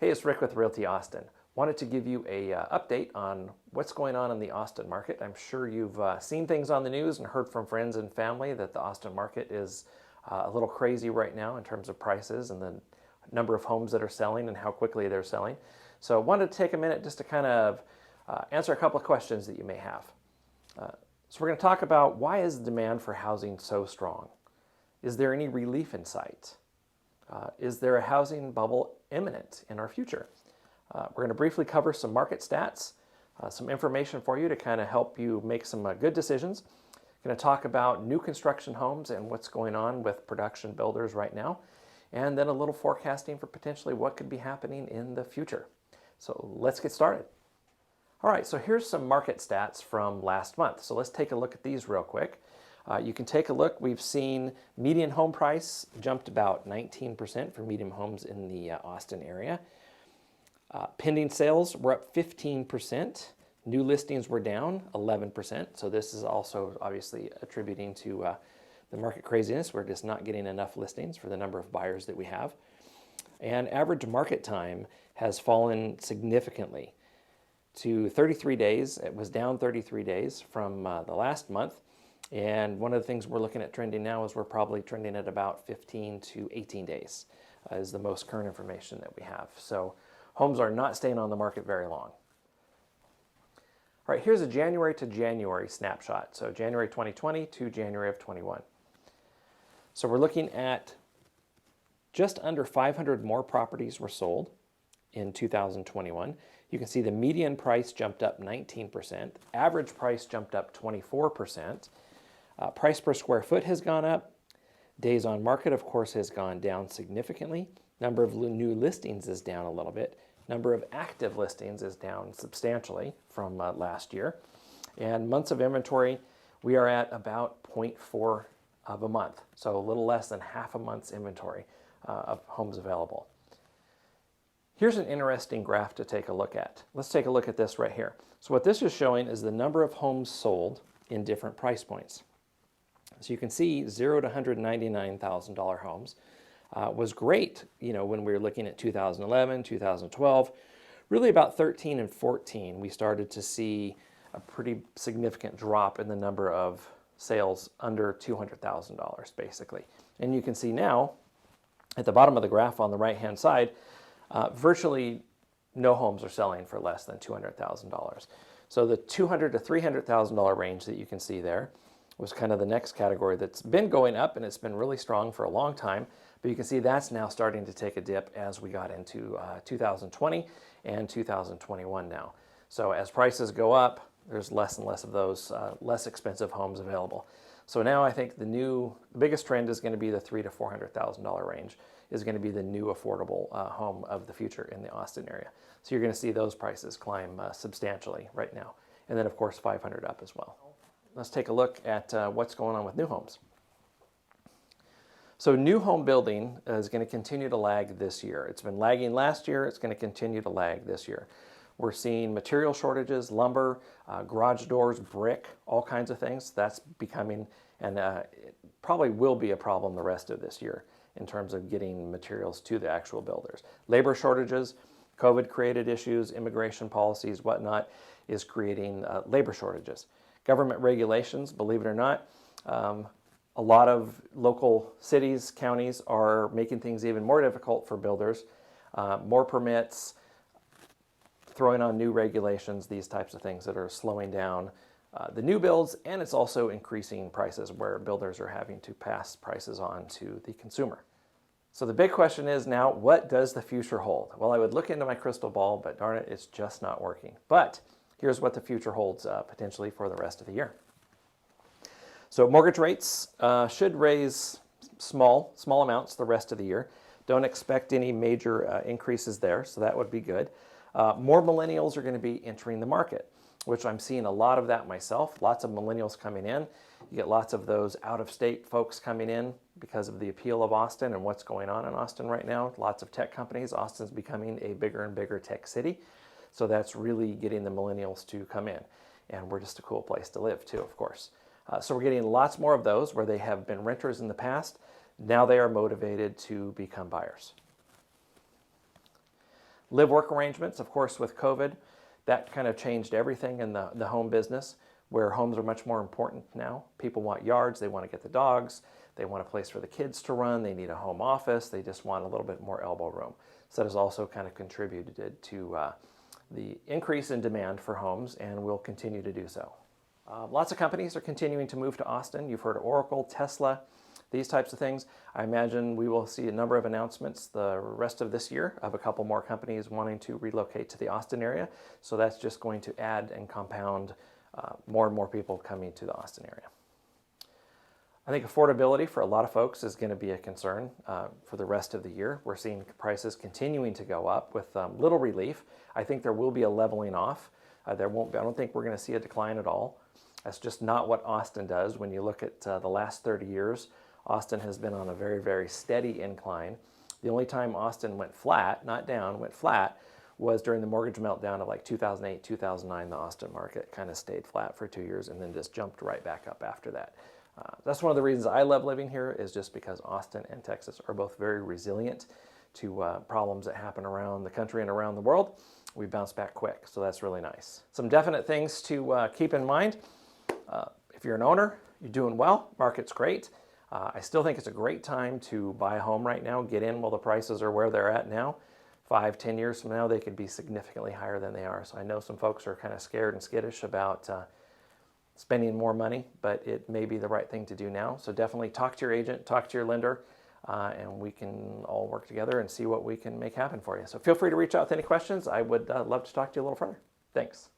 Hey, it's Rick with Realty Austin. Wanted to give you a update on what's going on in the Austin market. I'm sure you've seen things on the news and heard from friends and family that the Austin market is a little crazy right now in terms of prices and the number of homes that are selling and how quickly they're selling. So I wanted to take a minute just to kind of answer a couple of questions that you may have. So we're going to talk about, why is the demand for housing so strong? Is there any relief in sight? Is there a housing bubble imminent in our future? We're going to briefly cover some market stats, some information for you to kind of help you make some good decisions. Going to talk about new construction homes and what's going on with production builders right now, and then a little forecasting for potentially what could be happening in the future. So let's get started. All right, so here's some market stats from last month. So let's take a look at these real quick. You can take a look. We've seen median home price jumped about 19% for median homes in the Austin area. Pending sales were up 15%. New listings were down 11%. So this is also obviously attributing to the market craziness. We're just not getting enough listings for the number of buyers that we have. And average market time has fallen significantly to 33 days. It was down 33 days from the last month. And one of the things we're looking at trending now is we're probably trending at about 15 to 18 days is the most current information that we have. So homes are not staying on the market very long. All right, here's a January to January snapshot. So January 2020 to January of 21. So we're looking at just under 500 more properties were sold in 2021. You can see the median price jumped up 19%. Average price jumped up 24%. Price per square foot has gone up. Days on market, of course, has gone down significantly. Number of new listings is down a little bit. Number of active listings is down substantially from last year. And months of inventory, we are at about 0.4 of a month. So a little less than half a month's inventory of homes available. Here's an interesting graph to take a look at. Let's take a look at this right here. So what this is showing is the number of homes sold in different price points. So you can see $0 to $199,000 homes was great, when we were looking at 2011, 2012. Really about 13 and 14, we started to see a pretty significant drop in the number of sales under $200,000 basically. And you can see now at the bottom of the graph on the right-hand side, virtually no homes are selling for less than $200,000. So the $200,000 to $300,000 range that you can see there was kind of the next category that's been going up, and it's been really strong for a long time. But you can see that's now starting to take a dip as we got into 2020 and 2021 now. So as prices go up, there's less and less of those less expensive homes available. So now I think the biggest trend is going to be the $300,000 to $400,000 range is going to be the new affordable home of the future in the Austin area. So you're going to see those prices climb substantially right now. And then of course 500 up as well. Let's take a look at what's going on with new homes. So new home building is going to continue to lag this year. It's been lagging last year. It's going to continue to lag this year. We're seeing material shortages, lumber, garage doors, brick, all kinds of things. That's becoming, and it probably will be a problem the rest of this year in terms of getting materials to the actual builders. Labor shortages, COVID-created issues, immigration policies, whatnot, is creating labor shortages. Government regulations, believe it or not, a lot of local cities, counties are making things even more difficult for builders. More permits, throwing on new regulations, these types of things that are slowing down the new builds, and it's also increasing prices where builders are having to pass prices on to the consumer. So the big question is now, what does the future hold? Well, I would look into my crystal ball, but darn it, it's just not working. But here's what the future holds potentially for the rest of the year. So mortgage rates should raise small amounts the rest of the year. Don't expect any major increases there, so that would be good. More millennials are going to be entering the market, which I'm seeing a lot of that myself. Lots of millennials coming in. You get lots of those out-of-state folks coming in because of the appeal of Austin and what's going on in Austin right now. Lots of tech companies. Austin's becoming a bigger and bigger tech city. So that's really getting the millennials to come in. And we're just a cool place to live too, of course. So we're getting lots more of those where they have been renters in the past. Now they are motivated to become buyers. Live-work arrangements, of course, with COVID, that kind of changed everything in the home business, where homes are much more important now. People want yards, they want to get the dogs, they want a place for the kids to run, they need a home office, they just want a little bit more elbow room. So that has also kind of contributed to the increase in demand for homes, and will continue to do so. Lots of companies are continuing to move to Austin. You've heard of Oracle, Tesla, these types of things. I imagine we will see a number of announcements the rest of this year of a couple more companies wanting to relocate to the Austin area. So that's just going to add and compound more and more people coming to the Austin area. I think affordability for a lot of folks is going to be a concern for the rest of the year. We're seeing prices continuing to go up with little relief. I think there will be a leveling off. I don't think we're going to see a decline at all. That's just not what Austin does. When you look at the last 30 years, Austin has been on a very, very steady incline. The only time Austin went flat, not down, went flat, was during the mortgage meltdown of like 2008, 2009. The Austin market kind of stayed flat for 2 years and then just jumped right back up after that. That's one of the reasons I love living here, is just because Austin and Texas are both very resilient to problems that happen around the country and around the world. We bounce back quick, so that's really nice. Some definite things to keep in mind. If you're an owner, you're doing well, market's great. I still think it's a great time to buy a home right now, get in while the prices are where they're at now. 5, 10 years from now, they could be significantly higher than they are. So I know some folks are kind of scared and skittish about spending more money, but it may be the right thing to do now. So definitely talk to your agent, talk to your lender, and we can all work together and see what we can make happen for you. So feel free to reach out with any questions. I would love to talk to you a little further. Thanks.